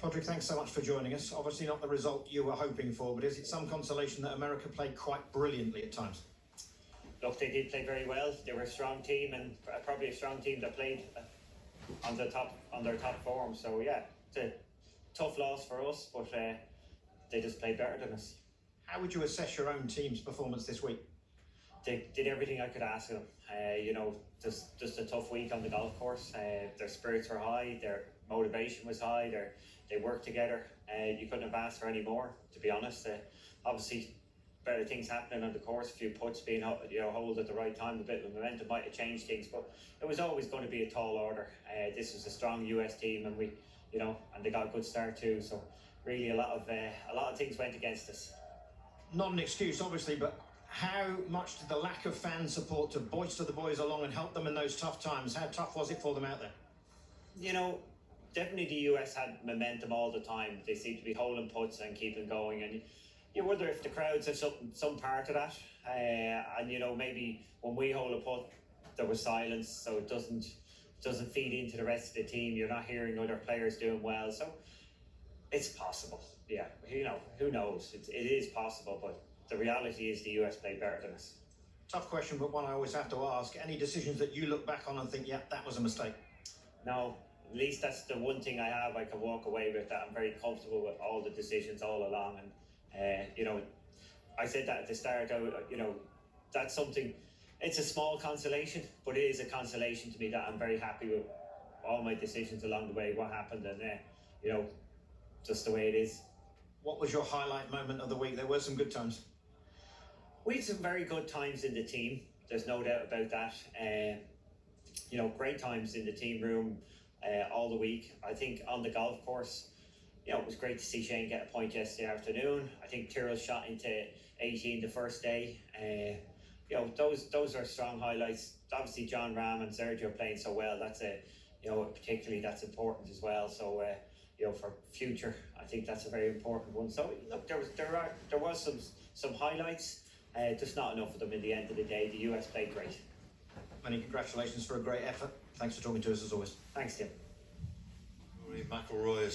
Padraig, thanks so much for joining us. Obviously not the result you were hoping for, but is it some consolation that America played quite brilliantly at times? Look, they did play very well. They were a strong team, and probably a strong team that played on their top form. So yeah, it's a tough loss for us, but they just played better than us. How would you assess your own team's performance this week? They did everything I could ask of them. Just a tough week on the golf course. Their spirits were high, their motivation was high, they worked together. You couldn't have asked for any more, to be honest. Obviously, better things happening on the course, a few putts being hold at the right time, a bit of momentum might have changed things, but it was always going to be a tall order. This was a strong US team, and and they got a good start too. So really, a lot of things went against us. Not an excuse, obviously, but how much did the lack of fan support to bolster the boys along and help them in those tough times? How tough was it for them out there? Definitely the US had momentum all the time. They seemed to be holding putts and keeping going, and you wonder if the crowds have some part of that. And maybe when we hold a putt, there was silence, so it doesn't feed into the rest of the team. You're not hearing other players doing well, so it's possible. Yeah, who knows? It is possible, but the reality is the US played better than us. Tough question, but one I always have to ask. Any decisions that you look back on and think, yeah, that was a mistake? No, at least that's the one thing I can walk away with, that I'm very comfortable with all the decisions all along. And I said that at the start. That's something. It's a small consolation, but it is a consolation to me that I'm very happy with all my decisions along the way, what happened, and just the way it is. What was your highlight moment of the week? There were some good times. We had some very good times in the team. There's no doubt about that. Great times in the team room all the week. I think on the golf course, it was great to see Shane get a point yesterday afternoon. I think Tyrrell shot into 18 the first day. Those are strong highlights. Obviously, John Ram and Sergio playing so well. That's particularly that's important as well. So for future, I think that's a very important one. So look, there was some highlights, just not enough of them in the end of the day. The US played great. Many congratulations for a great effort. Thanks for talking to us as always. Thanks, Tim. Rory McIlroy